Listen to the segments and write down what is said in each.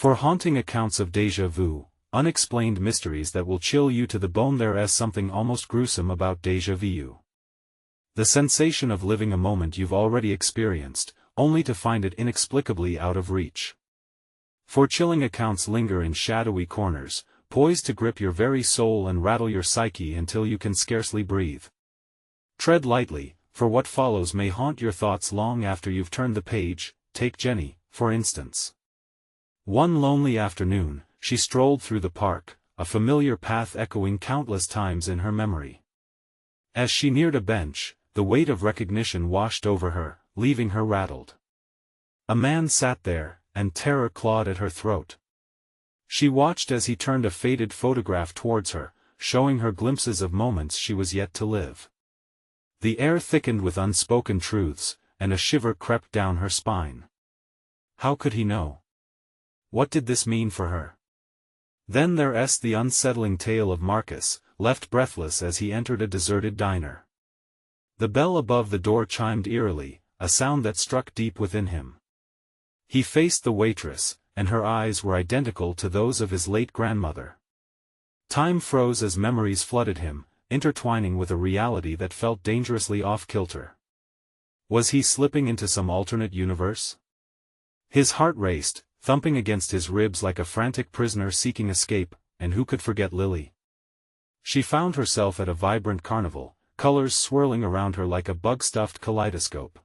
For haunting accounts of déjà vu, unexplained mysteries that will chill you to the bone, there is something almost gruesome about déjà vu. The sensation of living a moment you've already experienced, only to find it inexplicably out of reach. For chilling accounts linger in shadowy corners, poised to grip your very soul and rattle your psyche until you can scarcely breathe. Tread lightly, for what follows may haunt your thoughts long after you've turned the page. Take Jenny, for instance. One lonely afternoon, she strolled through the park, a familiar path echoing countless times in her memory. As she neared a bench, the weight of recognition washed over her, leaving her rattled. A man sat there, and terror clawed at her throat. She watched as he turned a faded photograph towards her, showing her glimpses of moments she was yet to live. The air thickened with unspoken truths, and a shiver crept down her spine. How could he know? What did this mean for her? Then there's the unsettling tale of Marcus, left breathless as he entered a deserted diner. The bell above the door chimed eerily, a sound that struck deep within him. He faced the waitress, and her eyes were identical to those of his late grandmother. Time froze as memories flooded him, intertwining with a reality that felt dangerously off-kilter. Was he slipping into some alternate universe? His heart raced, thumping against his ribs like a frantic prisoner seeking escape, and who could forget Lily? She found herself at a vibrant carnival, colors swirling around her like a bug-stuffed kaleidoscope.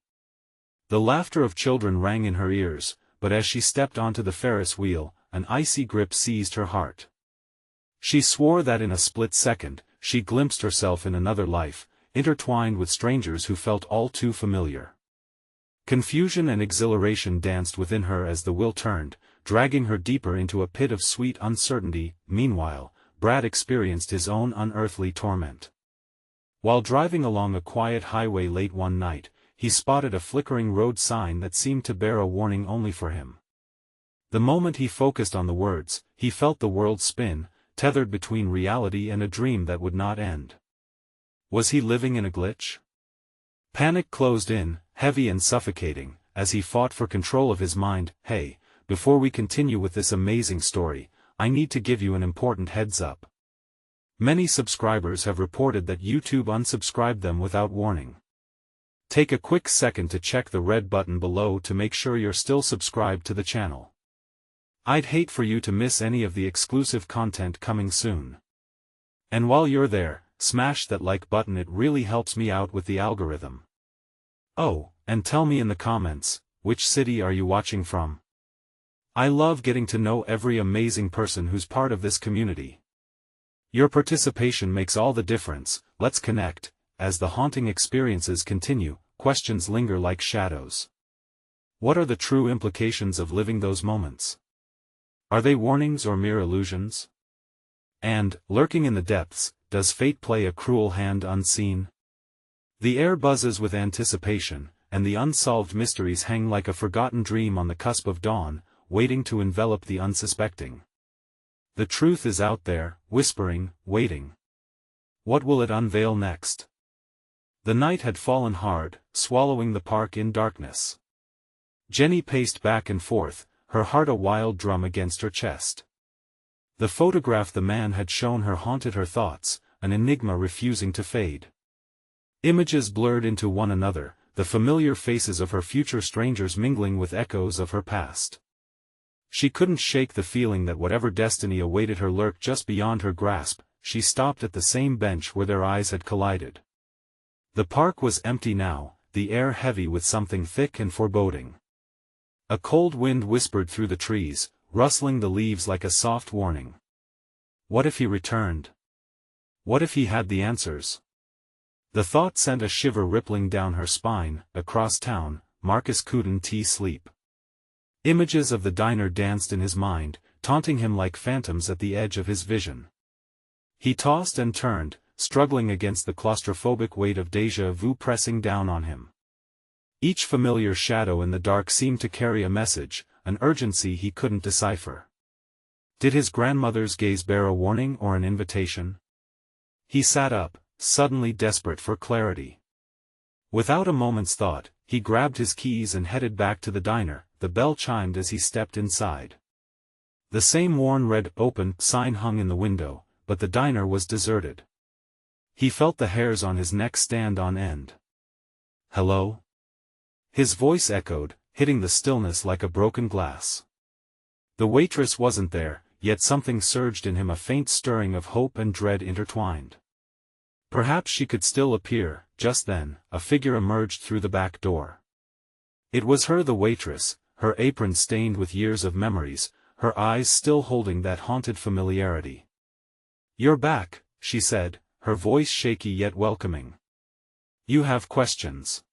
The laughter of children rang in her ears, but as she stepped onto the Ferris wheel, an icy grip seized her heart. She swore that in a split second, she glimpsed herself in another life, intertwined with strangers who felt all too familiar. Confusion and exhilaration danced within her as the wheel turned, dragging her deeper into a pit of sweet uncertainty. Meanwhile, Brad experienced his own unearthly torment. While driving along a quiet highway late one night, he spotted a flickering road sign that seemed to bear a warning only for him. The moment he focused on the words, he felt the world spin, tethered between reality and a dream that would not end. Was he living in a glitch? Panic closed in, heavy and suffocating, as he fought for control of his mind. Hey, before we continue with this amazing story, I need to give you an important heads up. Many subscribers have reported that YouTube unsubscribed them without warning. Take a quick second to check the red button below to make sure you're still subscribed to the channel. I'd hate for you to miss any of the exclusive content coming soon. And while you're there, smash that like button, it really helps me out with the algorithm. Oh, and tell me in the comments, which city are you watching from? I love getting to know every amazing person who's part of this community. Your participation makes all the difference. Let's connect. As the haunting experiences continue, questions linger like shadows. What are the true implications of living those moments? Are they warnings or mere illusions? And, lurking in the depths, does fate play a cruel hand unseen? The air buzzes with anticipation, and the unsolved mysteries hang like a forgotten dream on the cusp of dawn, waiting to envelop the unsuspecting. The truth is out there, whispering, waiting. What will it unveil next? The night had fallen hard, swallowing the park in darkness. Jenny paced back and forth, her heart a wild drum against her chest. The photograph the man had shown her haunted her thoughts, an enigma refusing to fade. Images blurred into one another, the familiar faces of her future strangers mingling with echoes of her past. She couldn't shake the feeling that whatever destiny awaited her lurked just beyond her grasp. She stopped at the same bench where their eyes had collided. The park was empty now, the air heavy with something thick and foreboding. A cold wind whispered through the trees, rustling the leaves like a soft warning. What if he returned? What if he had the answers? The thought sent a shiver rippling down her spine. Across town, Marcus couldn't sleep. Images of the diner danced in his mind, taunting him like phantoms at the edge of his vision. He tossed and turned, struggling against the claustrophobic weight of déjà vu pressing down on him. Each familiar shadow in the dark seemed to carry a message, an urgency he couldn't decipher. Did his grandmother's gaze bear a warning or an invitation? He sat up, suddenly desperate for clarity. Without a moment's thought, he grabbed his keys and headed back to the diner. The bell chimed as he stepped inside. The same worn red "Open" sign hung in the window, but the diner was deserted. He felt the hairs on his neck stand on end. "Hello?" His voice echoed, hitting the stillness like a broken glass. The waitress wasn't there, yet something surged in him, a faint stirring of hope and dread intertwined. Perhaps she could still appear. Just then, a figure emerged through the back door. It was her, the waitress, her apron stained with years of memories, her eyes still holding that haunted familiarity. "You're back," she said, her voice shaky yet welcoming. "You have questions."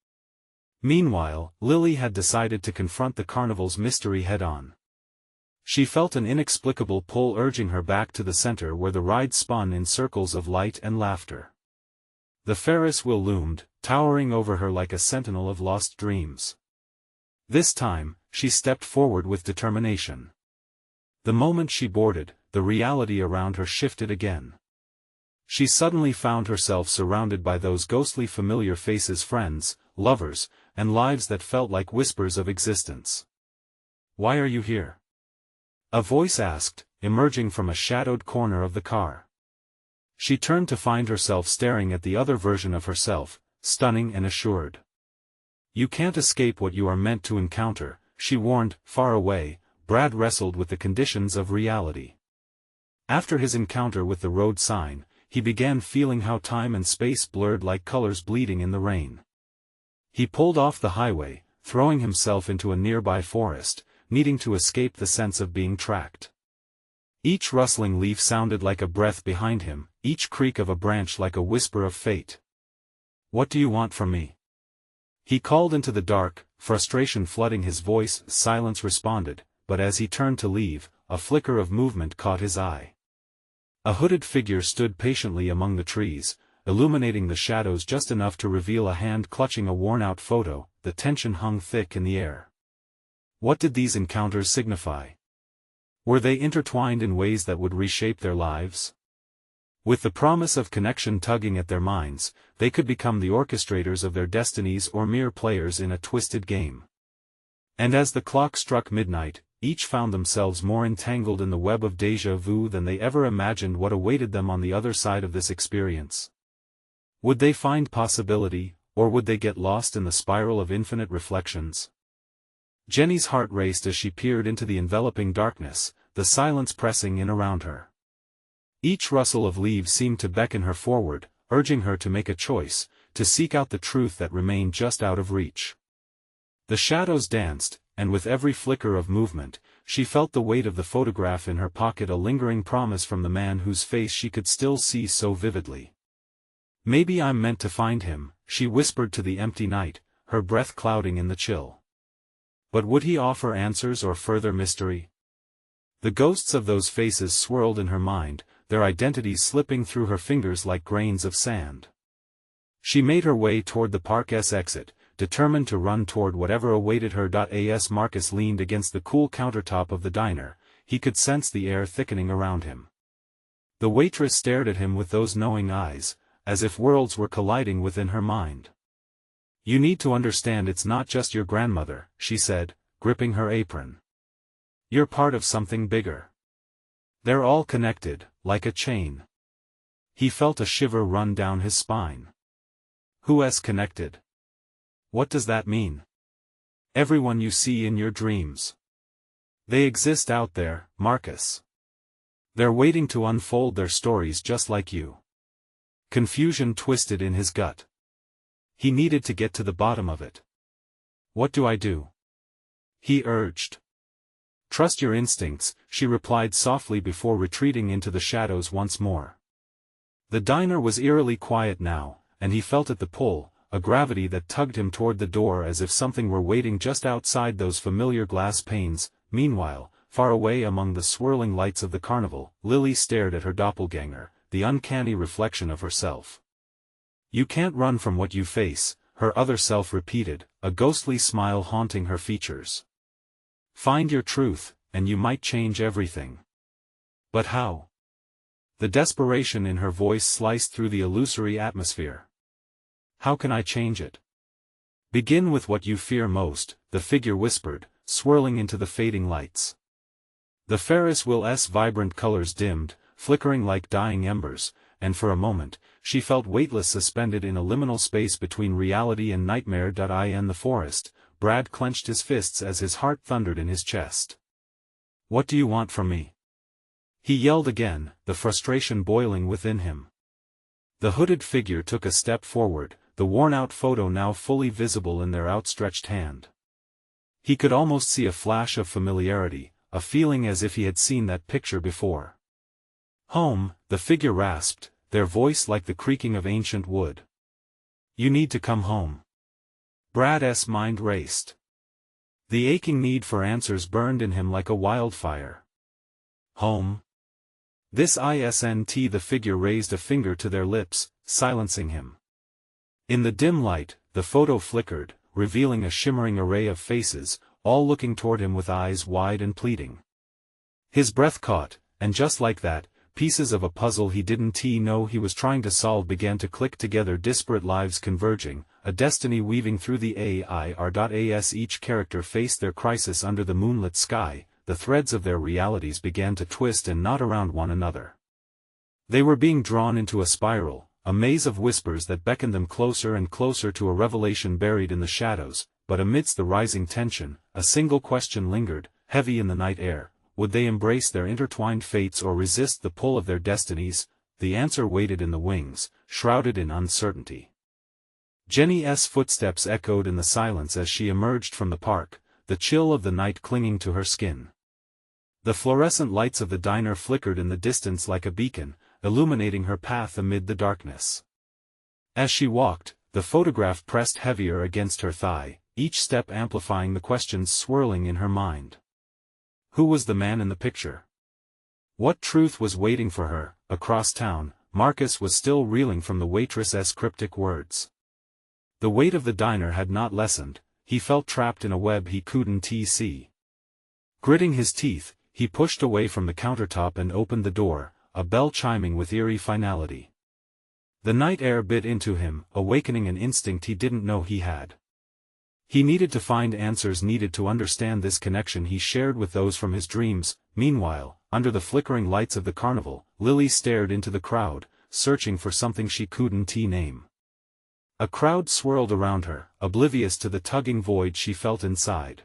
Meanwhile, Lily had decided to confront the carnival's mystery head-on. She felt an inexplicable pull urging her back to the center where the ride spun in circles of light and laughter. The Ferris wheel loomed, towering over her like a sentinel of lost dreams. This time, she stepped forward with determination. The moment she boarded, the reality around her shifted again. She suddenly found herself surrounded by those ghostly familiar faces, friends, lovers, and lives that felt like whispers of existence. "Why are you here?" a voice asked, emerging from a shadowed corner of the car. She turned to find herself staring at the other version of herself, stunning and assured. "You can't escape what you are meant to encounter," she warned. Far away, Brad wrestled with the conditions of reality. After his encounter with the road sign, he began feeling how time and space blurred like colors bleeding in the rain. He pulled off the highway, throwing himself into a nearby forest, needing to escape the sense of being tracked. Each rustling leaf sounded like a breath behind him, each creak of a branch like a whisper of fate. "What do you want from me?" he called into the dark, frustration flooding his voice. Silence responded, but as he turned to leave, a flicker of movement caught his eye. A hooded figure stood patiently among the trees, illuminating the shadows just enough to reveal a hand clutching a worn-out photo. The tension hung thick in the air. What did these encounters signify? Were they intertwined in ways that would reshape their lives? With the promise of connection tugging at their minds, they could become the orchestrators of their destinies or mere players in a twisted game. And as the clock struck midnight, each found themselves more entangled in the web of déjà vu than they ever imagined what awaited them on the other side of this experience. Would they find possibility, or would they get lost in the spiral of infinite reflections? Jenny's heart raced as she peered into the enveloping darkness, the silence pressing in around her. Each rustle of leaves seemed to beckon her forward, urging her to make a choice, to seek out the truth that remained just out of reach. The shadows danced, and with every flicker of movement, she felt the weight of the photograph in her pocket, a lingering promise from the man whose face she could still see so vividly. "Maybe I'm meant to find him," she whispered to the empty night, her breath clouding in the chill. But would he offer answers or further mystery? The ghosts of those faces swirled in her mind, their identities slipping through her fingers like grains of sand. She made her way toward the park's exit, determined to run toward whatever awaited her. As Marcus leaned against the cool countertop of the diner, he could sense the air thickening around him. The waitress stared at him with those knowing eyes, as if worlds were colliding within her mind. "You need to understand it's not just your grandmother," she said, gripping her apron. "You're part of something bigger. They're all connected, like a chain." He felt a shiver run down his spine. "Who's connected? What does that mean?" "Everyone you see in your dreams. They exist out there, Marcus. They're waiting to unfold their stories just like you." Confusion twisted in his gut. He needed to get to the bottom of it. "What do I do?" he urged. "Trust your instincts," she replied softly before retreating into the shadows once more. The diner was eerily quiet now, and he felt at the pull, a gravity that tugged him toward the door as if something were waiting just outside those familiar glass panes. Meanwhile, far away among the swirling lights of the carnival, Lily stared at her doppelganger, the uncanny reflection of herself. "You can't run from what you face," her other self repeated, a ghostly smile haunting her features. "Find your truth, and you might change everything." "But how?" The desperation in her voice sliced through the illusory atmosphere. "How can I change it?" "Begin with what you fear most," the figure whispered, swirling into the fading lights. The Ferris wheel's vibrant colors dimmed, flickering like dying embers, and for a moment, she felt weightless, suspended in a liminal space between reality and nightmare. In the forest, Brad clenched his fists as his heart thundered in his chest. "What do you want from me?" he yelled again, the frustration boiling within him. The hooded figure took a step forward, the worn-out photo now fully visible in their outstretched hand. He could almost see a flash of familiarity, a feeling as if he had seen that picture before. "Home," the figure rasped, their voice like the creaking of ancient wood. "You need to come home." Brad's mind raced. The aching need for answers burned in him like a wildfire. "Home? This isn't," the figure raised a finger to their lips, silencing him. In the dim light, the photo flickered, revealing a shimmering array of faces, all looking toward him with eyes wide and pleading. His breath caught, and just like that, pieces of a puzzle he didn't know he was trying to solve began to click together, disparate lives converging, a destiny weaving through the air. Each character faced their crisis under the moonlit sky, the threads of their realities began to twist and knot around one another. They were being drawn into a spiral, a maze of whispers that beckoned them closer and closer to a revelation buried in the shadows, but amidst the rising tension, a single question lingered, heavy in the night air. Would they embrace their intertwined fates or resist the pull of their destinies? The answer waited in the wings, shrouded in uncertainty. Jenny's footsteps echoed in the silence as she emerged from the park, the chill of the night clinging to her skin. The fluorescent lights of the diner flickered in the distance like a beacon, illuminating her path amid the darkness. As she walked, the photograph pressed heavier against her thigh, each step amplifying the questions swirling in her mind. Who was the man in the picture? What truth was waiting for her? Across town, Marcus was still reeling from the waitress's cryptic words. The weight of the diner had not lessened, he felt trapped in a web he couldn't see. Gritting his teeth, he pushed away from the countertop and opened the door, a bell chiming with eerie finality. The night air bit into him, awakening an instinct he didn't know he had. He needed to find answers, needed to understand this connection he shared with those from his dreams. Meanwhile, under the flickering lights of the carnival, Lily stared into the crowd, searching for something she couldn't name. A crowd swirled around her, oblivious to the tugging void she felt inside.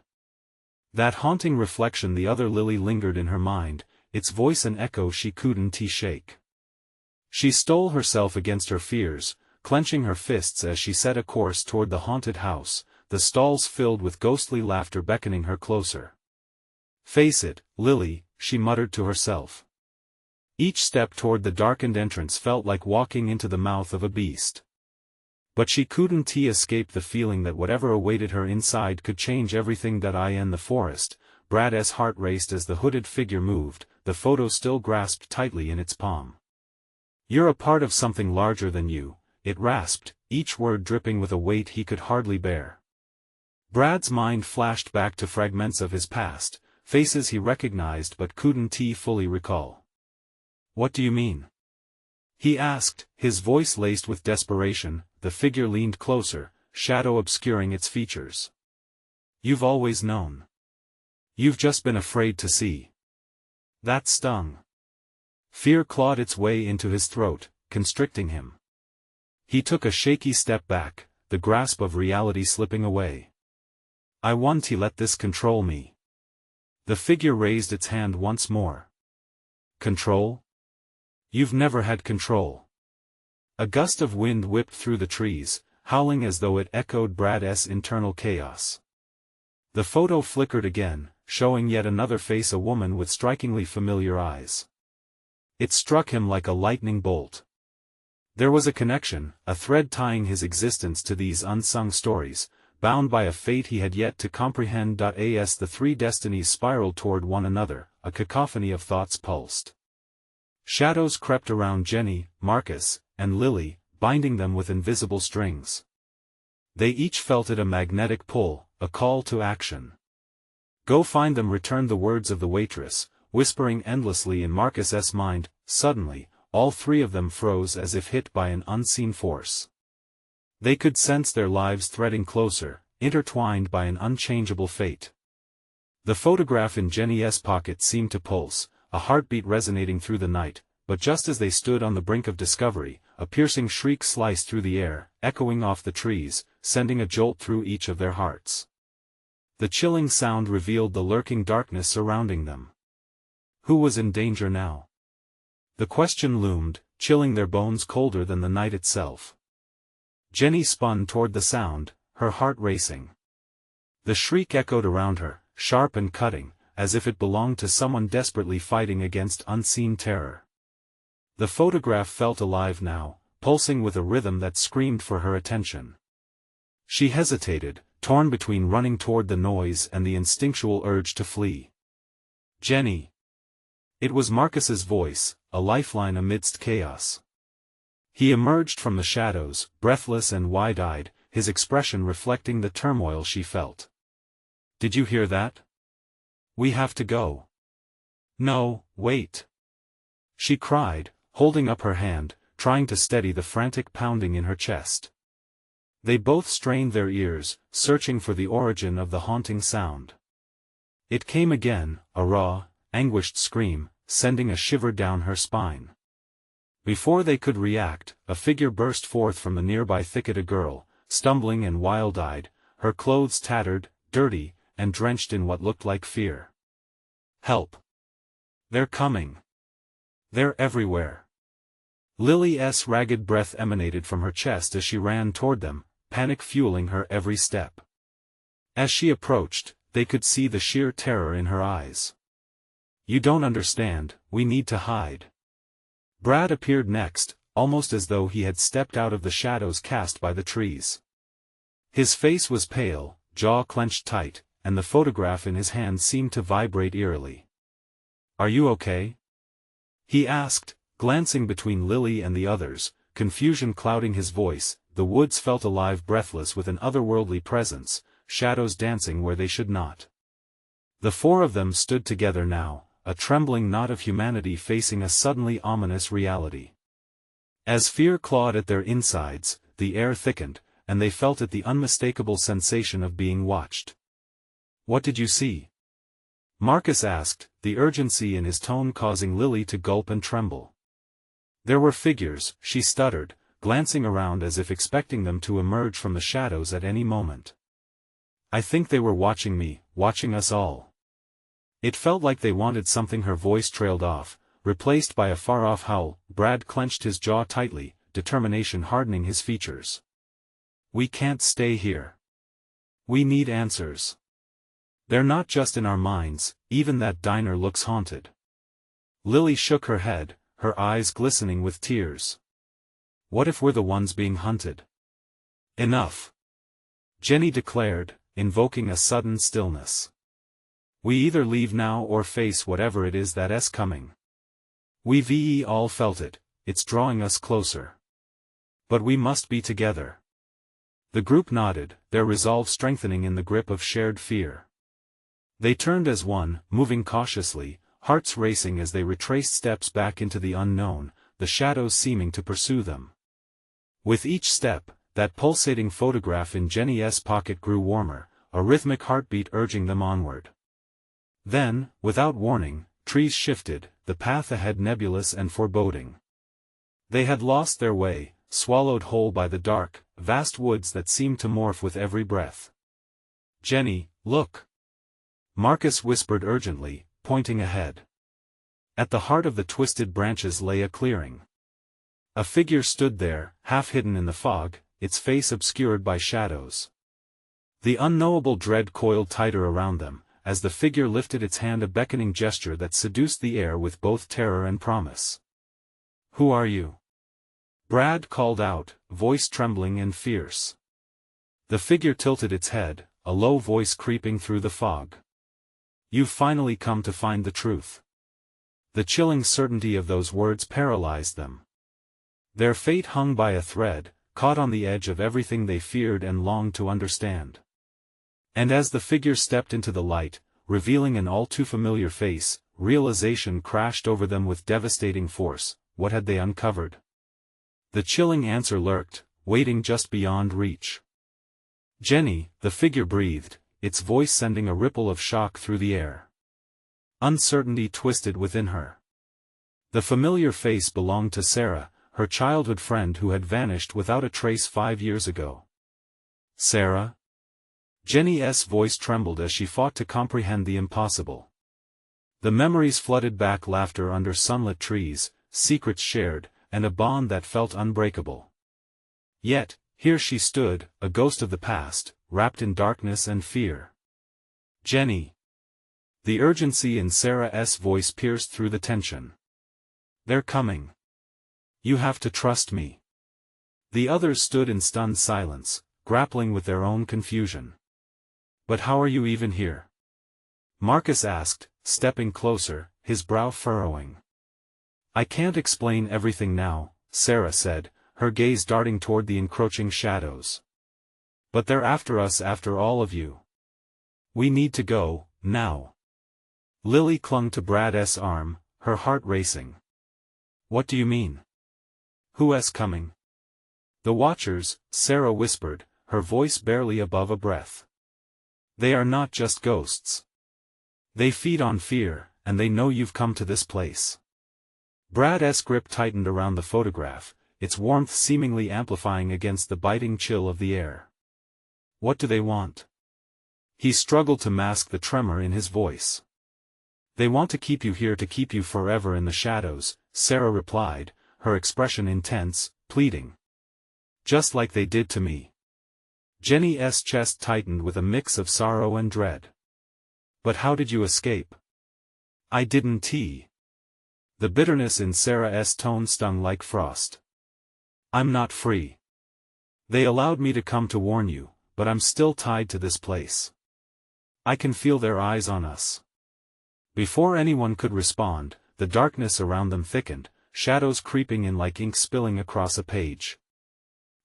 That haunting reflection, the other Lily, lingered in her mind, its voice an echo she couldn't shake. She stole herself against her fears, clenching her fists as she set a course toward the haunted house, the stalls filled with ghostly laughter beckoning her closer. "Face it, Lily," she muttered to herself. Each step toward the darkened entrance felt like walking into the mouth of a beast. But she couldn't escape the feeling that whatever awaited her inside could change everything. In the forest, Brad's heart raced as the hooded figure moved, the photo still grasped tightly in its palm. "You're a part of something larger than you," it rasped, each word dripping with a weight he could hardly bear. Brad's mind flashed back to fragments of his past, faces he recognized but couldn't fully recall. "What do you mean?" he asked, his voice laced with desperation. The figure leaned closer, shadow obscuring its features. "You've always known. You've just been afraid to see." That stung. Fear clawed its way into his throat, constricting him. He took a shaky step back, the grasp of reality slipping away. "I want to let this control me." The figure raised its hand once more. "Control? You've never had control." A gust of wind whipped through the trees, howling as though it echoed Brad's internal chaos. The photo flickered again, showing yet another face, a woman with strikingly familiar eyes. It struck him like a lightning bolt. There was a connection, a thread tying his existence to these unsung stories, bound by a fate he had yet to comprehend. As the three destinies spiraled toward one another, a cacophony of thoughts pulsed. Shadows crept around Jenny, Marcus, and Lily, binding them with invisible strings. They each felt it, a magnetic pull, a call to action. "Go find them," returned the words of the waitress, whispering endlessly in Marcus's mind. Suddenly, all three of them froze as if hit by an unseen force. They could sense their lives threading closer, intertwined by an unchangeable fate. The photograph in Jenny's pocket seemed to pulse, a heartbeat resonating through the night, but just as they stood on the brink of discovery, a piercing shriek sliced through the air, echoing off the trees, sending a jolt through each of their hearts. The chilling sound revealed the lurking darkness surrounding them. Who was in danger now? The question loomed, chilling their bones colder than the night itself. Jenny spun toward the sound, her heart racing. The shriek echoed around her, sharp and cutting, as if it belonged to someone desperately fighting against unseen terror. The photograph felt alive now, pulsing with a rhythm that screamed for her attention. She hesitated, torn between running toward the noise and the instinctual urge to flee. "Jenny!" It was Marcus's voice, a lifeline amidst chaos. He emerged from the shadows, breathless and wide-eyed, his expression reflecting the turmoil she felt. "Did you hear that? We have to go." "No, wait!" she cried, holding up her hand, trying to steady the frantic pounding in her chest. They both strained their ears, searching for the origin of the haunting sound. It came again, a raw, anguished scream, sending a shiver down her spine. Before they could react, a figure burst forth from the nearby thicket, a girl, stumbling and wild-eyed, her clothes tattered, dirty, and drenched in what looked like fear. "Help! They're coming! They're everywhere!" Lily's ragged breath emanated from her chest as she ran toward them, panic fueling her every step. As she approached, they could see the sheer terror in her eyes. "You don't understand, we need to hide." Brad appeared next, almost as though he had stepped out of the shadows cast by the trees. His face was pale, jaw clenched tight, and the photograph in his hand seemed to vibrate eerily. "Are you okay?" he asked, glancing between Lily and the others, confusion clouding his voice. The woods felt alive, breathless with an otherworldly presence, shadows dancing where they should not. The four of them stood together now, a trembling knot of humanity facing a suddenly ominous reality. As fear clawed at their insides, the air thickened, and they felt it, the unmistakable sensation of being watched. "What did you see?" Marcus asked, the urgency in his tone causing Lily to gulp and tremble. "There were figures," she stuttered, glancing around as if expecting them to emerge from the shadows at any moment. "I think they were watching me, watching us all." It felt like they wanted something. Her voice trailed off, replaced by a far-off howl. Brad clenched his jaw tightly, determination hardening his features. "We can't stay here. We need answers. They're not just in our minds, even that diner looks haunted." Lily shook her head, her eyes glistening with tears. "What if we're the ones being hunted?" "Enough!" Jenny declared, invoking a sudden stillness. "We either leave now or face whatever it is that's coming. We've all felt it, it's drawing us closer. But we must be together." The group nodded, their resolve strengthening in the grip of shared fear. They turned as one, moving cautiously, hearts racing as they retraced steps back into the unknown, the shadows seeming to pursue them. With each step, that pulsating photograph in Jenny's pocket grew warmer, a rhythmic heartbeat urging them onward. Then, without warning, trees shifted, the path ahead nebulous and foreboding. They had lost their way, swallowed whole by the dark, vast woods that seemed to morph with every breath. "Jenny, look!" Marcus whispered urgently, pointing ahead. At the heart of the twisted branches lay a clearing. A figure stood there, half hidden in the fog, its face obscured by shadows. The unknowable dread coiled tighter around them, as the figure lifted its hand, a beckoning gesture that seduced the air with both terror and promise. "Who are you?" Brad called out, voice trembling and fierce. The figure tilted its head, a low voice creeping through the fog. "You've finally come to find the truth." The chilling certainty of those words paralyzed them. Their fate hung by a thread, caught on the edge of everything they feared and longed to understand. And as the figure stepped into the light, revealing an all-too-familiar face, realization crashed over them with devastating force. What had they uncovered? The chilling answer lurked, waiting just beyond reach. "Jenny," the figure breathed, its voice sending a ripple of shock through the air. Uncertainty twisted within her. The familiar face belonged to Sarah, her childhood friend who had vanished without a trace 5 years ago. Sarah? Jenny's voice trembled as she fought to comprehend the impossible. The memories flooded back: laughter under sunlit trees, secrets shared, and a bond that felt unbreakable. Yet, here she stood, a ghost of the past, wrapped in darkness and fear. Jenny. The urgency in Sarah's voice pierced through the tension. They're coming. You have to trust me. The others stood in stunned silence, grappling with their own confusion. But how are you even here? Marcus asked, stepping closer, his brow furrowing. I can't explain everything now, Sarah said, her gaze darting toward the encroaching shadows. But they're after us, after all of you. We need to go, now. Lily clung to Brad's arm, her heart racing. What do you mean? Who's coming? The Watchers, Sarah whispered, her voice barely above a breath. They are not just ghosts. They feed on fear, and they know you've come to this place. Brad's grip tightened around the photograph, its warmth seemingly amplifying against the biting chill of the air. What do they want? He struggled to mask the tremor in his voice. They want to keep you here, to keep you forever in the shadows, Sarah replied, her expression intense, pleading. Just like they did to me. Jenny's chest tightened with a mix of sorrow and dread. But how did you escape? I didn't. The bitterness in Sarah's tone stung like frost. I'm not free. They allowed me to come to warn you, but I'm still tied to this place. I can feel their eyes on us. Before anyone could respond, the darkness around them thickened, shadows creeping in like ink spilling across a page.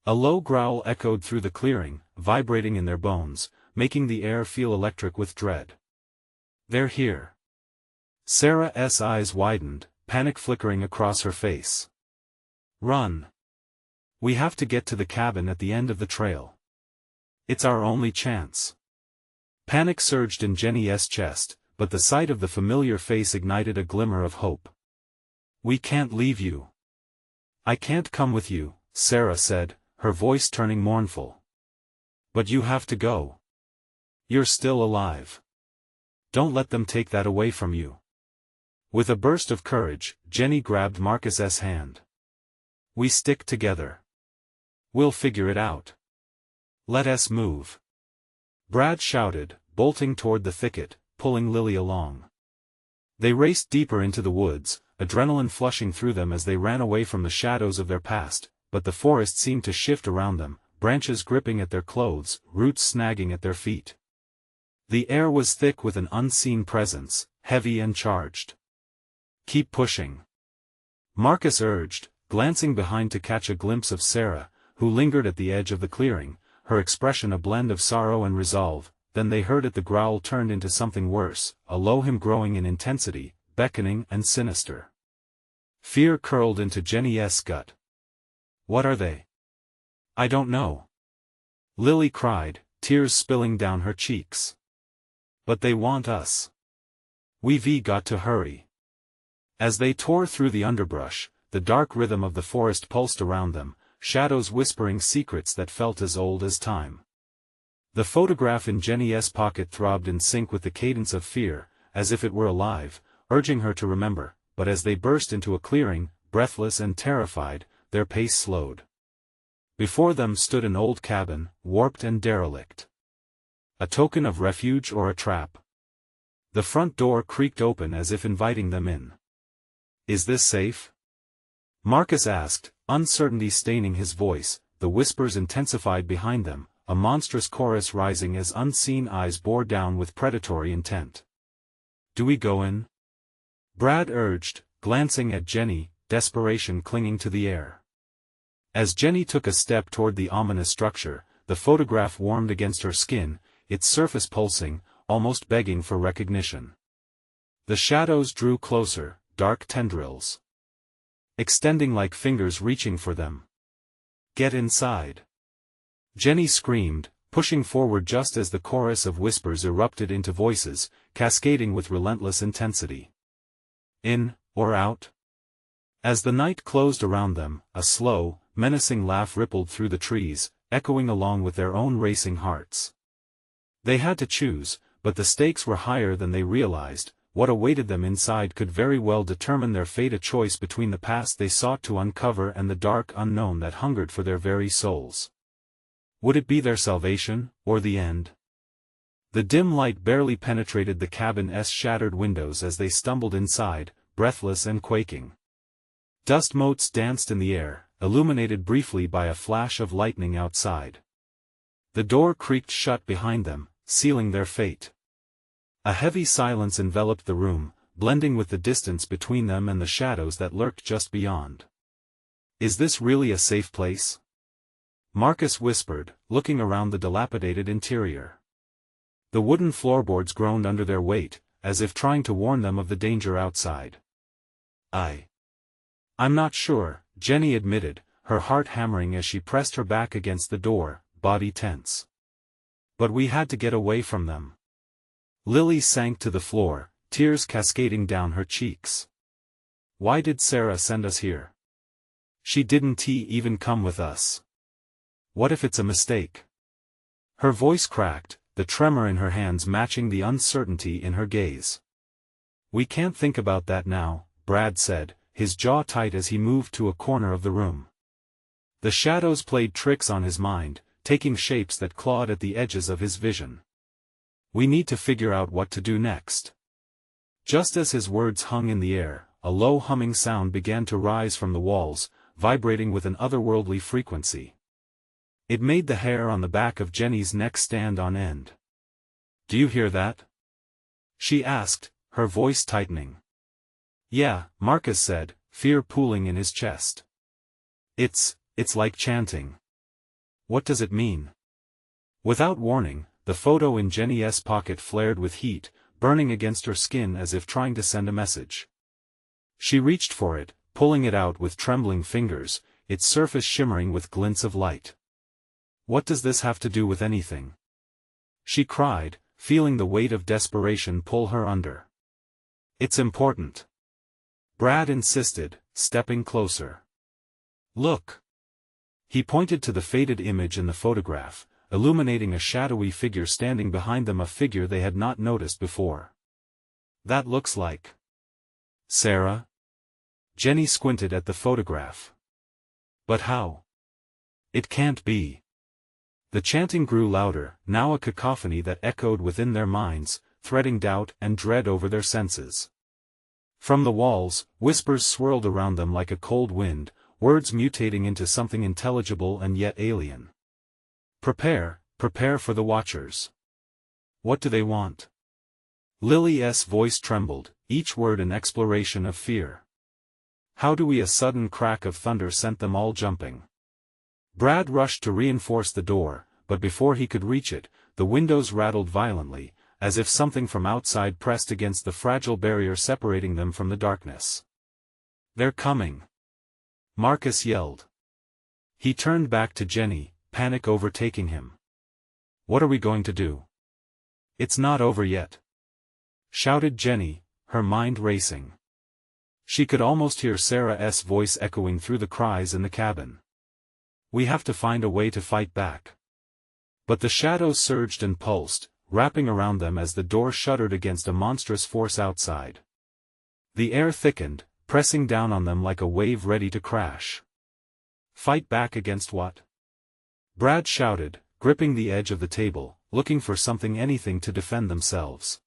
A low growl echoed through the clearing, vibrating in their bones, making the air feel electric with dread. They're here. Sarah's eyes widened, panic flickering across her face. Run. We have to get to the cabin at the end of the trail. It's our only chance. Panic surged in Jenny's chest, but the sight of the familiar face ignited a glimmer of hope. We can't leave you. I can't come with you, Sarah said, her voice turning mournful. But you have to go. You're still alive. Don't let them take that away from you. With a burst of courage, Jenny grabbed Marcus's hand. We stick together. We'll figure it out. Let us move. Brad shouted, bolting toward the thicket, pulling Lily along. They raced deeper into the woods, adrenaline flushing through them as they ran away from the shadows of their past, but the forest seemed to shift around them, branches gripping at their clothes, roots snagging at their feet. The air was thick with an unseen presence, heavy and charged. Keep pushing. Marcus urged, glancing behind to catch a glimpse of Sarah, who lingered at the edge of the clearing, her expression a blend of sorrow and resolve. Then they heard it. The growl turned into something worse, a low hum growing in intensity, beckoning and sinister. Fear curled into Jenny's gut. What are they? I don't know. Lily cried, tears spilling down her cheeks. But they want us. We've got to hurry. As they tore through the underbrush, the dark rhythm of the forest pulsed around them, shadows whispering secrets that felt as old as time. The photograph in Jenny's pocket throbbed in sync with the cadence of fear, as if it were alive, urging her to remember, but as they burst into a clearing, breathless and terrified, their pace slowed. Before them stood an old cabin, warped and derelict. A token of refuge or a trap? The front door creaked open as if inviting them in. Is this safe? Marcus asked, uncertainty staining his voice. The whispers intensified behind them, a monstrous chorus rising as unseen eyes bore down with predatory intent. Do we go in? Brad urged, glancing at Jenny, desperation clinging to the air. As Jenny took a step toward the ominous structure, the photograph warmed against her skin, its surface pulsing, almost begging for recognition. The shadows drew closer, dark tendrils, extending like fingers reaching for them. Get inside. Jenny screamed, pushing forward just as the chorus of whispers erupted into voices, cascading with relentless intensity. In, or out? As the night closed around them, a slow, menacing laugh rippled through the trees, echoing along with their own racing hearts. They had to choose, but the stakes were higher than they realized. What awaited them inside could very well determine their fate, a choice between the past they sought to uncover and the dark unknown that hungered for their very souls. Would it be their salvation, or the end? The dim light barely penetrated the cabin's shattered windows as they stumbled inside, breathless and quaking. Dust motes danced in the air, illuminated briefly by a flash of lightning outside. The door creaked shut behind them, sealing their fate. A heavy silence enveloped the room, blending with the distance between them and the shadows that lurked just beyond. "Is this really a safe place?" Marcus whispered, looking around the dilapidated interior. The wooden floorboards groaned under their weight, as if trying to warn them of the danger outside. "I'm not sure," Jenny admitted, her heart hammering as she pressed her back against the door, body tense. "But we had to get away from them." Lily sank to the floor, tears cascading down her cheeks. "Why did Sarah send us here? She didn't even come with us. What if it's a mistake?" Her voice cracked, the tremor in her hands matching the uncertainty in her gaze. "We can't think about that now," Brad said, his jaw tight as he moved to a corner of the room. The shadows played tricks on his mind, taking shapes that clawed at the edges of his vision. "We need to figure out what to do next." Just as his words hung in the air, a low humming sound began to rise from the walls, vibrating with an otherworldly frequency. It made the hair on the back of Jenny's neck stand on end. "Do you hear that?" she asked, her voice tightening. "Yeah," Marcus said, fear pooling in his chest. It's like chanting." "What does it mean?" Without warning, the photo in Jenny's pocket flared with heat, burning against her skin as if trying to send a message. She reached for it, pulling it out with trembling fingers, its surface shimmering with glints of light. "What does this have to do with anything?" she cried, feeling the weight of desperation pull her under. "It's important," Brad insisted, stepping closer. "Look." He pointed to the faded image in the photograph, illuminating a shadowy figure standing behind them, a figure they had not noticed before. "That looks like Sarah?" Jenny squinted at the photograph. "But how? It can't be." The chanting grew louder, now a cacophony that echoed within their minds, threading doubt and dread over their senses. From the walls, whispers swirled around them like a cold wind, words mutating into something intelligible and yet alien. Prepare for the Watchers." "What do they want?" Lily's voice trembled, each word an exploration of fear. "How do we?" A sudden crack of thunder sent them all jumping. Brad rushed to reinforce the door, but before he could reach it, the windows rattled violently, as if something from outside pressed against the fragile barrier separating them from the darkness. "They're coming!" Marcus yelled. He turned back to Jenny, panic overtaking him. "What are we going to do?" "It's not over yet," shouted Jenny, her mind racing. She could almost hear Sarah's voice echoing through the cries in the cabin. "We have to find a way to fight back." But the shadows surged and pulsed, wrapping around them as the door shuddered against a monstrous force outside. The air thickened, pressing down on them like a wave ready to crash. "Fight back against what?" Brad shouted, gripping the edge of the table, looking for something, anything to defend themselves.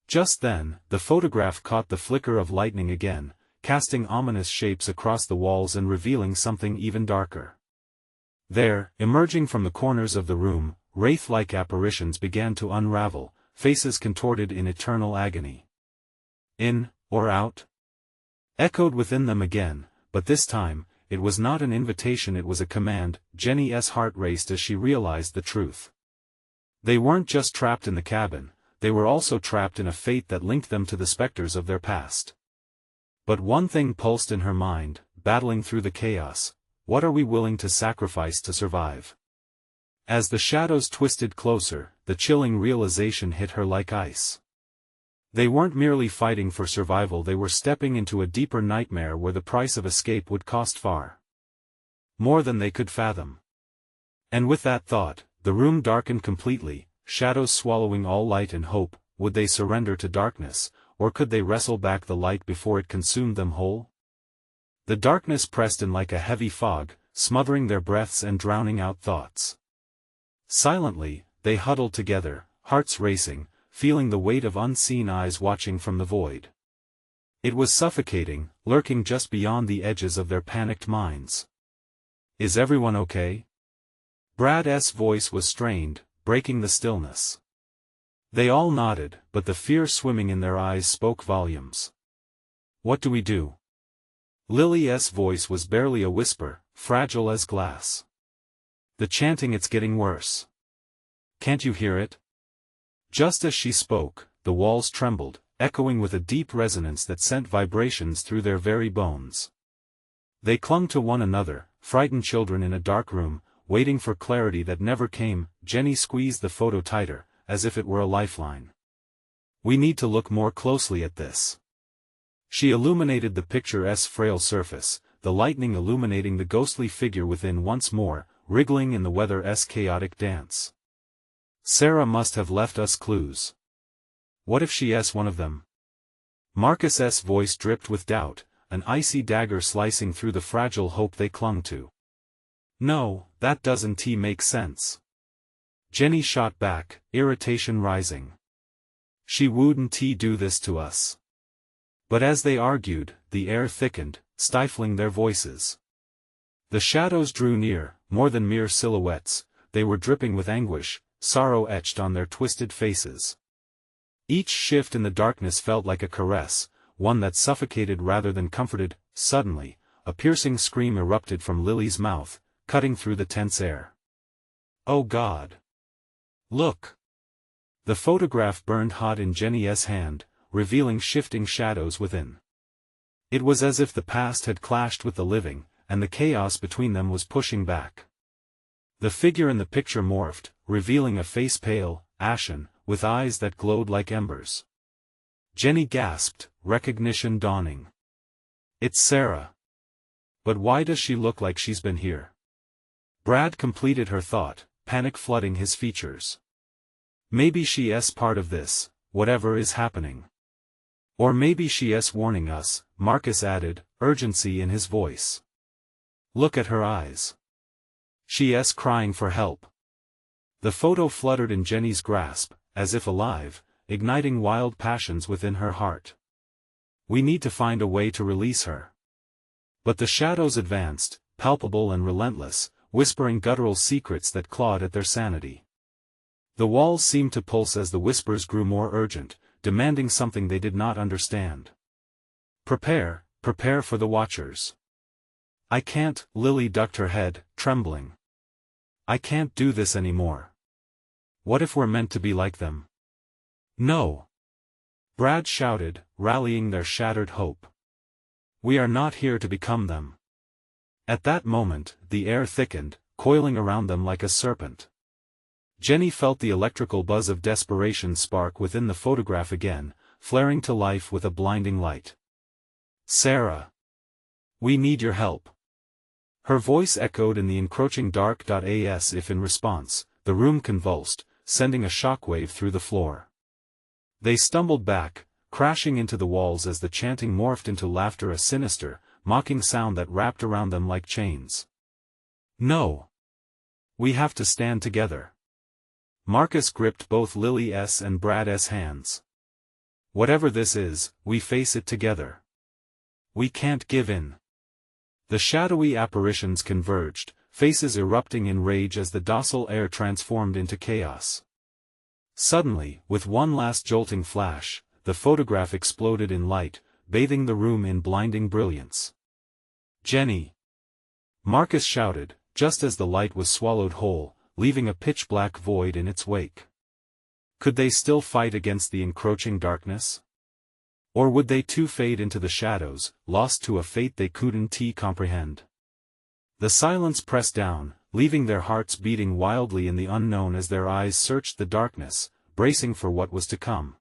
Just then, the photograph caught the flicker of lightning again, casting ominous shapes across the walls and revealing something even darker. There, emerging from the corners of the room, wraith-like apparitions began to unravel, faces contorted in eternal agony. "In, or out?" echoed within them again, but this time, it was not an invitation, it was a command. Jenny's heart raced as she realized the truth. They weren't just trapped in the cabin, they were also trapped in a fate that linked them to the specters of their past. But one thing pulsed in her mind, battling through the chaos: what are we willing to sacrifice to survive? As the shadows twisted closer, the chilling realization hit her like ice. They weren't merely fighting for survival, they were stepping into a deeper nightmare where the price of escape would cost far more than they could fathom. And with that thought, the room darkened completely, shadows swallowing all light and hope. Would they surrender to darkness, or could they wrestle back the light before it consumed them whole? The darkness pressed in like a heavy fog, smothering their breaths and drowning out thoughts. Silently, they huddled together, hearts racing, feeling the weight of unseen eyes watching from the void. It was suffocating, lurking just beyond the edges of their panicked minds. "Is everyone okay?" Brad's voice was strained, breaking the stillness. They all nodded, but the fear swimming in their eyes spoke volumes. "What do we do?" Lily's voice was barely a whisper, fragile as glass. "The chanting, it's getting worse. Can't you hear it?" Just as she spoke, the walls trembled, echoing with a deep resonance that sent vibrations through their very bones. They clung to one another, frightened children in a dark room, waiting for clarity that never came. Jenny squeezed the photo tighter, as if it were a lifeline. "We need to look more closely at this." She illuminated the picture's frail surface, the lightning illuminating the ghostly figure within once more, wriggling in the weather's chaotic dance. "Sarah must have left us clues. What if she's one of them?" Marcus's voice dripped with doubt, an icy dagger slicing through the fragile hope they clung to. "No, that doesn't make sense." Jenny shot back, irritation rising. "She wouldn't do this to us." But as they argued, the air thickened, stifling their voices. The shadows drew near, more than mere silhouettes, they were dripping with anguish, sorrow etched on their twisted faces. Each shift in the darkness felt like a caress, one that suffocated rather than comforted. Suddenly, a piercing scream erupted from Lily's mouth, cutting through the tense air. "Oh God! Look!" The photograph burned hot in Jenny's hand, revealing shifting shadows within. It was as if the past had clashed with the living, and the chaos between them was pushing back. The figure in the picture morphed, revealing a face pale, ashen, with eyes that glowed like embers. Jenny gasped, recognition dawning. "It's Sarah. But why does she look like she's been here?" Brad completed her thought, panic flooding his features. "Maybe she's part of this, whatever is happening. Or maybe she's warning us," Marcus added, urgency in his voice. "Look at her eyes. She's crying for help." The photo fluttered in Jenny's grasp, as if alive, igniting wild passions within her heart. "We need to find a way to release her." But the shadows advanced, palpable and relentless, whispering guttural secrets that clawed at their sanity. The walls seemed to pulse as the whispers grew more urgent, demanding something they did not understand. Prepare for the Watchers." "I can't," Lily ducked her head, trembling. "I can't do this anymore. What if we're meant to be like them?" "No!" Brad shouted, rallying their shattered hope. "We are not here to become them." At that moment, the air thickened, coiling around them like a serpent. Jenny felt the electrical buzz of desperation spark within the photograph again, flaring to life with a blinding light. "Sarah! We need your help." Her voice echoed in the encroaching dark. As if in response, the room convulsed, sending a shockwave through the floor. They stumbled back, crashing into the walls as the chanting morphed into laughter, a sinister, mocking sound that wrapped around them like chains. "No! We have to stand together." Marcus gripped both Lily's and Brad's hands. "Whatever this is, we face it together. We can't give in." The shadowy apparitions converged, faces erupting in rage as the docile air transformed into chaos. Suddenly, with one last jolting flash, the photograph exploded in light, bathing the room in blinding brilliance. "Jenny!" Marcus shouted, just as the light was swallowed whole, leaving a pitch-black void in its wake. Could they still fight against the encroaching darkness? Or would they too fade into the shadows, lost to a fate they couldn't comprehend? The silence pressed down, leaving their hearts beating wildly in the unknown as their eyes searched the darkness, bracing for what was to come.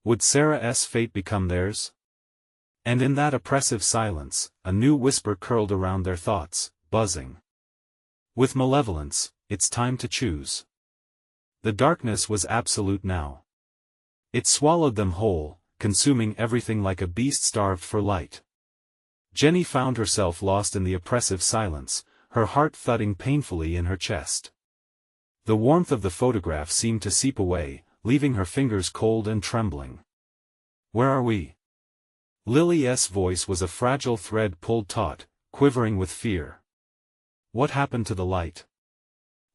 Would Sarah's fate become theirs? And in that oppressive silence, a new whisper curled around their thoughts, buzzing. With malevolence, it's time to choose. The darkness was absolute now. It swallowed them whole, consuming everything like a beast starved for light. Jenny found herself lost in the oppressive silence, her heart thudding painfully in her chest. The warmth of the photograph seemed to seep away, leaving her fingers cold and trembling. Where are we? Lily's voice was a fragile thread pulled taut, quivering with fear. What happened to the light?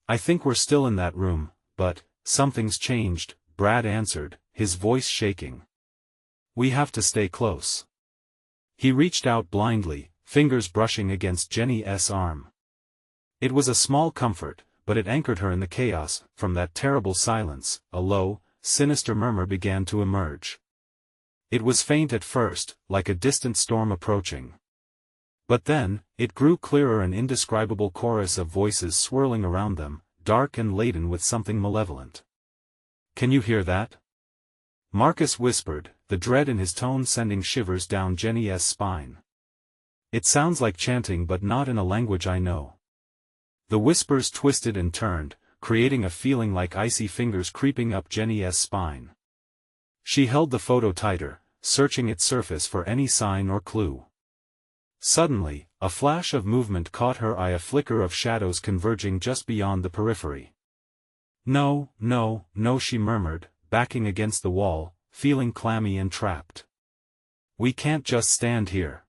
I think we're still in that room, but something's changed, Brad answered, his voice shaking. We have to stay close. He reached out blindly, fingers brushing against Jenny's arm. It was a small comfort, but it anchored her in the chaos. From that terrible silence, a low, sinister murmur began to emerge. It was faint at first, like a distant storm approaching. But then, it grew clearer, an indescribable chorus of voices swirling around them, dark and laden with something malevolent. Can you hear that? Marcus whispered, the dread in his tone sending shivers down Jenny's spine. It sounds like chanting, but not in a language I know. The whispers twisted and turned, creating a feeling like icy fingers creeping up Jenny's spine. She held the photo tighter, searching its surface for any sign or clue. Suddenly, a flash of movement caught her eye, a flicker of shadows converging just beyond the periphery. No, no, no, she murmured, backing against the wall, feeling clammy and trapped. We can't just stand here.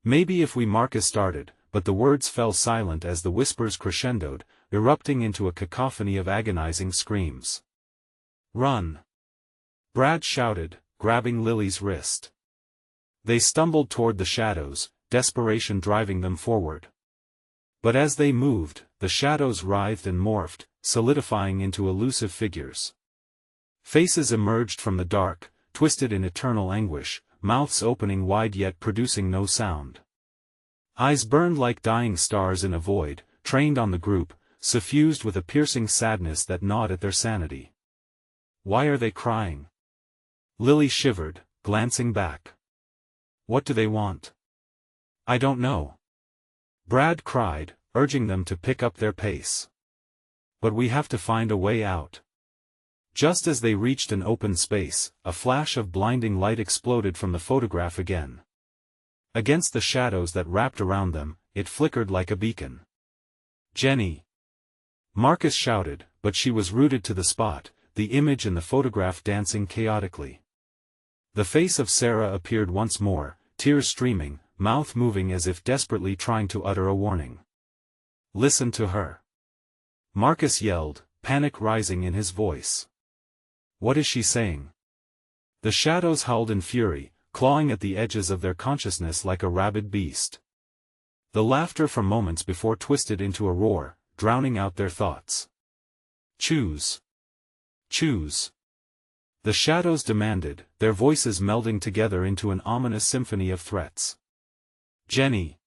Maybe if we. Marcus started, but the words fell silent as the whispers crescendoed, erupting into a cacophony of agonizing screams. Run! Brad shouted, grabbing Lily's wrist. They stumbled toward the shadows, desperation driving them forward. But as they moved, the shadows writhed and morphed, solidifying into elusive figures. Faces emerged from the dark, twisted in eternal anguish, mouths opening wide yet producing no sound. Eyes burned like dying stars in a void, trained on the group, suffused with a piercing sadness that gnawed at their sanity. Why are they crying? Lily shivered, glancing back. What do they want? I don't know. Brad cried, urging them to pick up their pace. But we have to find a way out. Just as they reached an open space, a flash of blinding light exploded from the photograph again. Against the shadows that wrapped around them, it flickered like a beacon. Jenny! Marcus shouted, but she was rooted to the spot, the image in the photograph dancing chaotically. The face of Sarah appeared once more, tears streaming, mouth moving as if desperately trying to utter a warning. Listen to her! Marcus yelled, panic rising in his voice. What is she saying? The shadows howled in fury, clawing at the edges of their consciousness like a rabid beast. The laughter from moments before twisted into a roar, drowning out their thoughts. Choose! Choose! The shadows demanded, their voices melding together into an ominous symphony of threats. Jenny!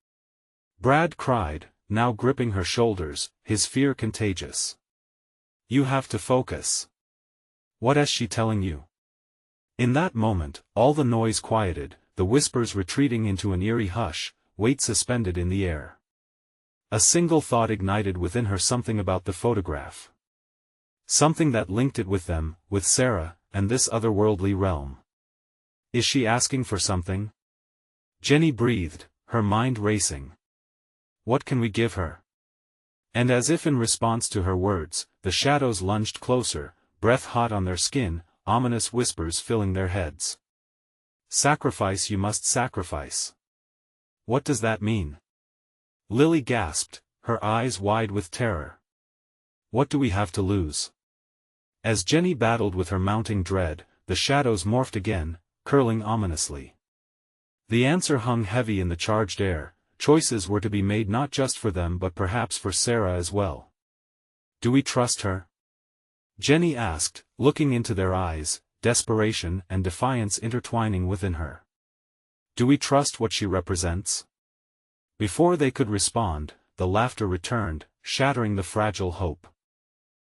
Brad cried, now gripping her shoulders, his fear contagious. You have to focus. What is she telling you? In that moment, all the noise quieted, the whispers retreating into an eerie hush, weight suspended in the air. A single thought ignited within her, something about the photograph. Something that linked it with them, with Sarah, and this otherworldly realm. Is she asking for something? Jenny breathed, her mind racing. What can we give her? And as if in response to her words, the shadows lunged closer, breath hot on their skin, ominous whispers filling their heads. Sacrifice, you must sacrifice. What does that mean? Lily gasped, her eyes wide with terror. What do we have to lose? As Jenny battled with her mounting dread, the shadows morphed again, curling ominously. The answer hung heavy in the charged air. Choices were to be made, not just for them but perhaps for Sarah as well. Do we trust her? Jenny asked, looking into their eyes, desperation and defiance intertwining within her. Do we trust what she represents? Before they could respond, the laughter returned, shattering the fragile hope.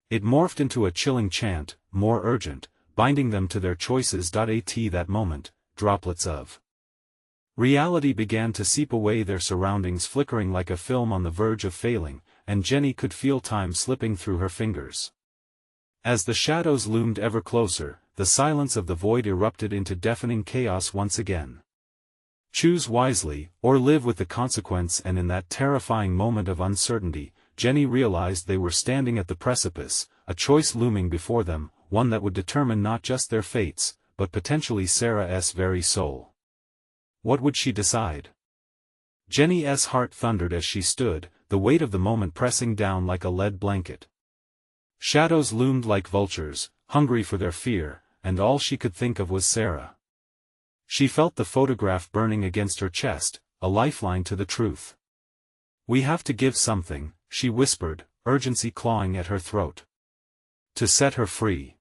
It morphed into a chilling chant, more urgent, binding them to their choices. At that moment, droplets of reality began to seep away, their surroundings flickering like a film on the verge of failing, and Jenny could feel time slipping through her fingers. As the shadows loomed ever closer, the silence of the void erupted into deafening chaos once again. Choose wisely, or live with the consequence. And in that terrifying moment of uncertainty, Jenny realized they were standing at the precipice, a choice looming before them, one that would determine not just their fates, but potentially Sarah's very soul. What would she decide? Jenny's heart thundered as she stood, the weight of the moment pressing down like a lead blanket. Shadows loomed like vultures, hungry for their fear, and all she could think of was Sarah. She felt the photograph burning against her chest, a lifeline to the truth. "We have to give something," she whispered, urgency clawing at her throat. "To set her free."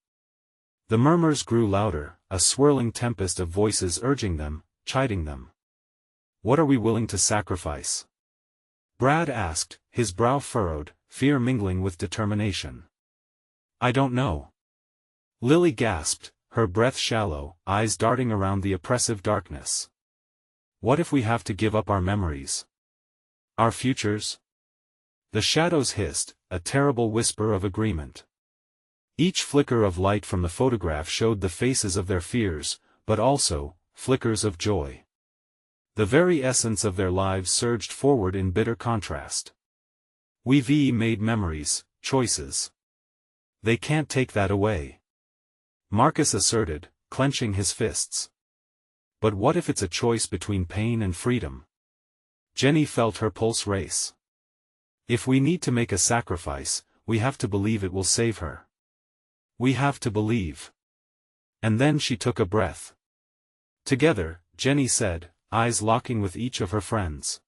The murmurs grew louder, a swirling tempest of voices urging them, chiding them. "What are we willing to sacrifice?" Brad asked, his brow furrowed, fear mingling with determination. "I don't know." Lily gasped, her breath shallow, eyes darting around the oppressive darkness. "What if we have to give up our memories? Our futures?" The shadows hissed, a terrible whisper of agreement. Each flicker of light from the photograph showed the faces of their fears, but also, flickers of joy. The very essence of their lives surged forward in bitter contrast. "We've made memories, choices. They can't take that away," Marcus asserted, clenching his fists. "But what if it's a choice between pain and freedom?" Jenny felt her pulse race. "If we need to make a sacrifice, we have to believe it will save her. We have to believe." And then she took a breath. "Together," Jenny said, eyes locking with each of her friends.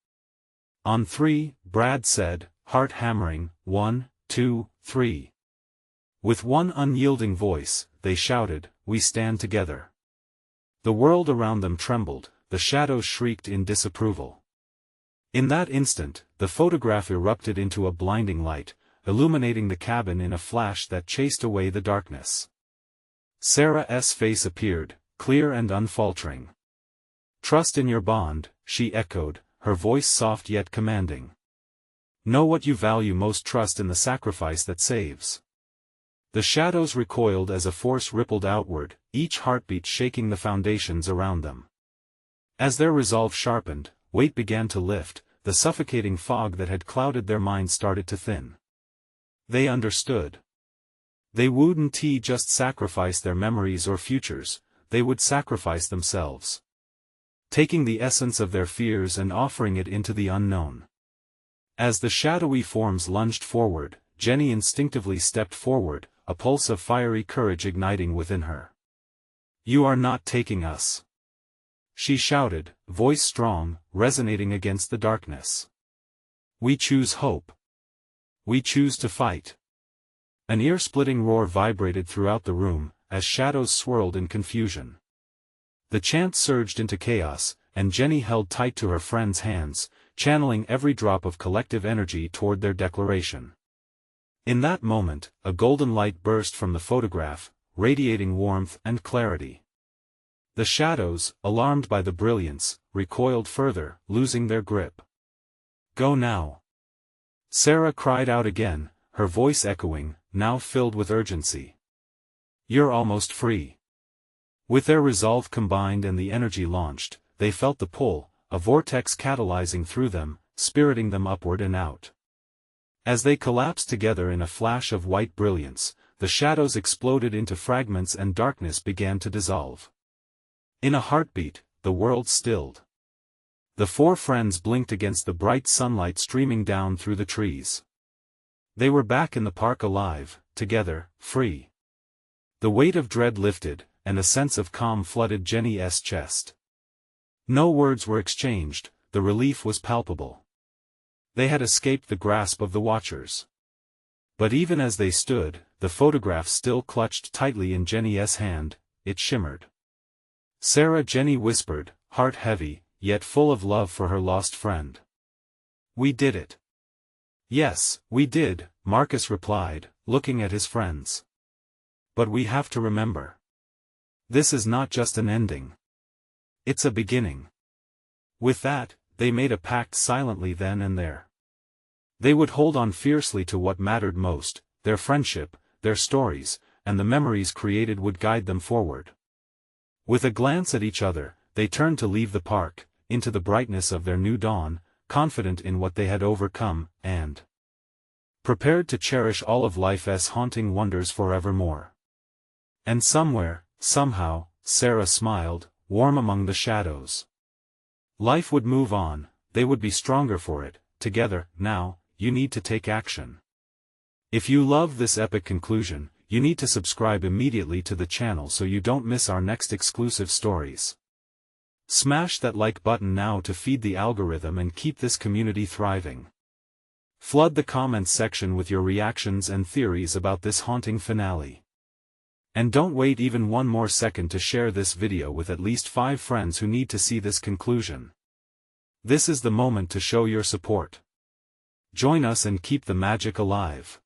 "On 3, Brad said, heart hammering, 1, 2, 3. With one unyielding voice, they shouted, "We stand together." The world around them trembled, the shadows shrieked in disapproval. In that instant, the photograph erupted into a blinding light, illuminating the cabin in a flash that chased away the darkness. Sarah's face appeared, clear and unfaltering. "Trust in your bond," she echoed, her voice soft yet commanding. "Know what you value most, trust in the sacrifice that saves." The shadows recoiled as a force rippled outward, each heartbeat shaking the foundations around them. As their resolve sharpened, weight began to lift, the suffocating fog that had clouded their minds started to thin. They understood. They wouldn't just sacrifice their memories or futures, they would sacrifice themselves. Taking the essence of their fears and offering it into the unknown. As the shadowy forms lunged forward, Jenny instinctively stepped forward, a pulse of fiery courage igniting within her. "You are not taking us," she shouted, voice strong, resonating against the darkness. "We choose hope. We choose to fight." An ear-splitting roar vibrated throughout the room, as shadows swirled in confusion. The chant surged into chaos, and Jenny held tight to her friend's hands, channeling every drop of collective energy toward their declaration. In that moment, a golden light burst from the photograph, radiating warmth and clarity. The shadows, alarmed by the brilliance, recoiled further, losing their grip. "Go now!" Sarah cried out again, her voice echoing, now filled with urgency. "You're almost free." With their resolve combined and the energy launched, they felt the pull, a vortex catalyzing through them, spiriting them upward and out. As they collapsed together in a flash of white brilliance, the shadows exploded into fragments and darkness began to dissolve. In a heartbeat, the world stilled. The four friends blinked against the bright sunlight streaming down through the trees. They were back in the park, alive, together, free. The weight of dread lifted, and a sense of calm flooded Jenny's chest. No words were exchanged, the relief was palpable. They had escaped the grasp of the watchers. But even as they stood, the photograph still clutched tightly in Jenny's hand, it shimmered. "Sarah," Jenny whispered, heart heavy, yet full of love for her lost friend. "We did it. Yes, we did, Marcus replied, looking at his friends. But we have to remember. This is not just an ending. It's a beginning. With that, they made a pact silently then and there. They would hold on fiercely to what mattered most, their friendship, their stories, and the memories created would guide them forward. With a glance at each other, they turned to leave the park, into the brightness of their new dawn, confident in what they had overcome, and prepared to cherish all of life's haunting wonders forevermore. And somewhere, somehow, Sarah smiled, warm among the shadows. Life would move on, they would be stronger for it, together. Now, you need to take action. If you love this epic conclusion, you need to subscribe immediately to the channel so you don't miss our next exclusive stories. Smash that like button now to feed the algorithm and keep this community thriving. Flood the comments section with your reactions and theories about this haunting finale. And don't wait even one more second to share this video with at least 5 friends who need to see this conclusion. This is the moment to show your support. Join us and keep the magic alive.